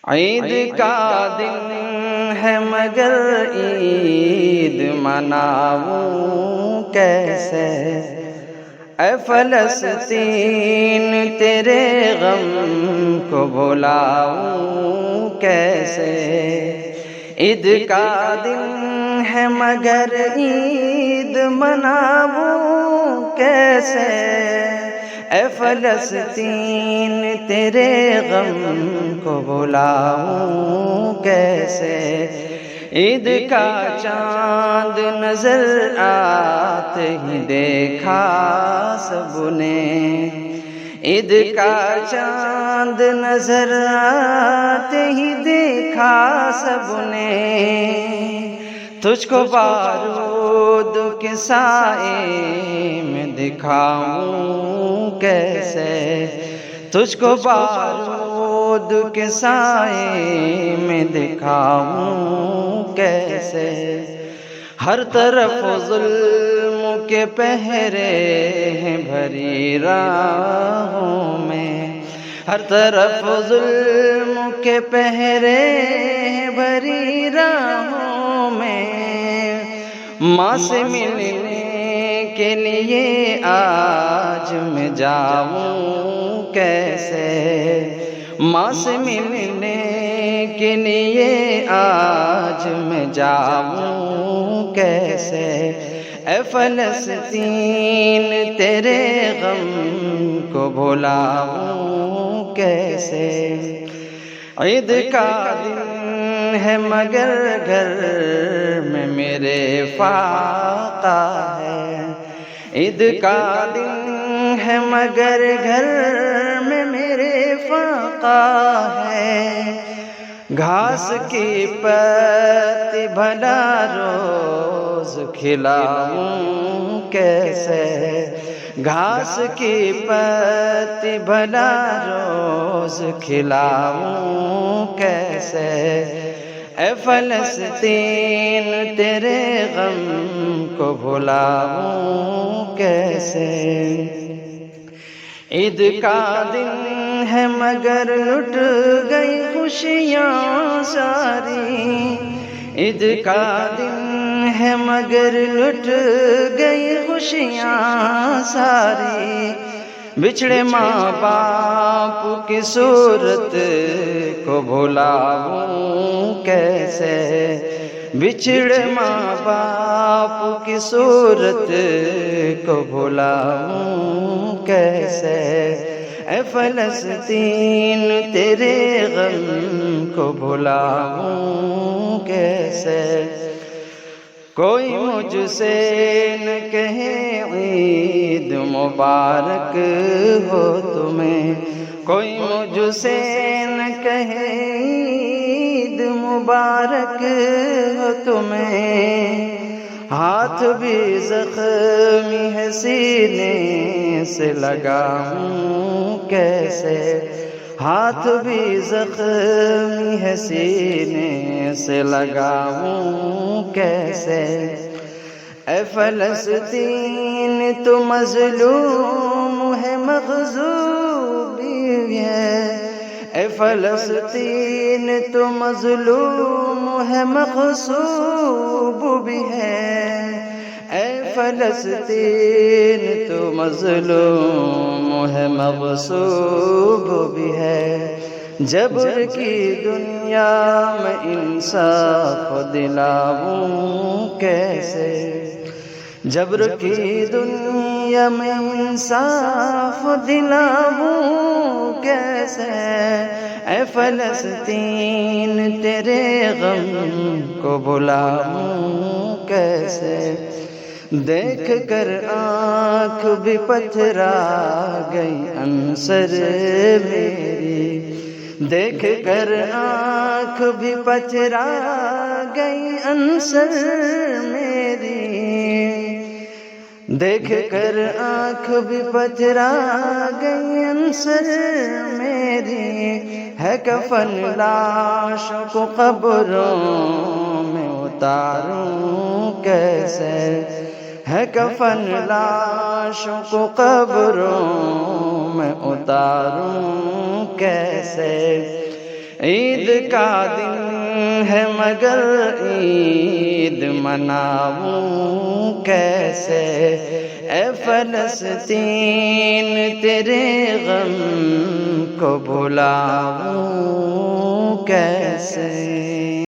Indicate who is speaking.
Speaker 1: عید کا دن ہے مگر عید مناؤں کیسے، اے فلسطین تیرے غم کو بھلاؤں کیسے۔ عید کا دن ہے مگر عید مناؤں کیسے، اے فلسطین تیرے غم کو بھلاؤں کیسے۔ عید کا چاند نظر آتے ہی دیکھا سب نے، عید کا چاند نظر آتے ہی دیکھا سب نے۔ تجھ کو بارود کے سائے میں دکھاؤں کیسے، تجھ کو بارود کے سائے میں دکھاؤں کیسے۔ ہر طرف ظلم کے پہرے ہیں بھری راہوں میں، ہر طرف ظلم کے پہرے ہیں بھری راہوں میں۔ ماں سے ملنے کے لیے آج میں جاؤں کیسے، ماں سے ملنے کے لیے آج میں جاؤں کیسے۔ اے فلسطین تیرے غم کو بھلاؤں کیسے۔ عید کا دن ہے مگر گھر میں میرے فاقہ ہے، عید کا دن ہے مگر گھر میں میرے فاقہ ہے۔ گھاس کی پتی بھلا روز کھلاؤں کیسے، گھاس کی پتی بھلا روز کھلاؤں کیسے۔ اے فلسطین تیرے غم کو بھلاؤں کیسے۔ عید کا دن ہے مگر لٹ گئی خوشیاں ساری، عید کا دن ہے مگر لٹ گئی خوشیاں ساری۔ بچھڑے ماں باپ کی صورت کو بھلاؤں کیسے، بچھڑے ماں باپ کی صورت کو بھلاؤں کیسے۔ اے فلسطین تیرے غم کو بھلاؤں کیسے۔ کوئی مجھ سے نہ کہے عید مبارک ہو تمہیں، کوئی مجھ سے نہ کہے عید مبارک ہو تمہیں۔ ہاتھ بھی زخمی ہے سینے سے لگاؤں کیسے، ہاتھ بھی زخمی ہے سینے سے لگاؤں کیسے۔ اے فلسطین تو مظلوم ہے مغصوب بھی ہے، اے فلسطین تو مظلوم ہے مغصوب بھی ہے۔ اے فلسطین تو مظلوم ہے مغصوب بھی ہے۔ جبر کی دنیا میں انصاف دلاؤں کیسے، جبر کی دنیا میں انصاف دلاؤں کیسے۔ اے فلسطین تیرے غم کو بھلاؤں کیسے۔ دیکھ کر آنکھ بھی پتھرا گئی عنصر میری، دیکھ کر آنکھ بھی پتھرا گئی عنصر میری، دیکھ کر آنکھ بھی پتھرا گئی عنصر میری۔ ہے کفن لاش کو قبروں میں اتاروں کیسے، ہے کفن لاشوں کو قبروں میں اتاروں کیسے۔ عید کا دن ہے مگر عید مناؤں کیسے، اے فلسطین تیرے غم کو بھلاؤں کیسے۔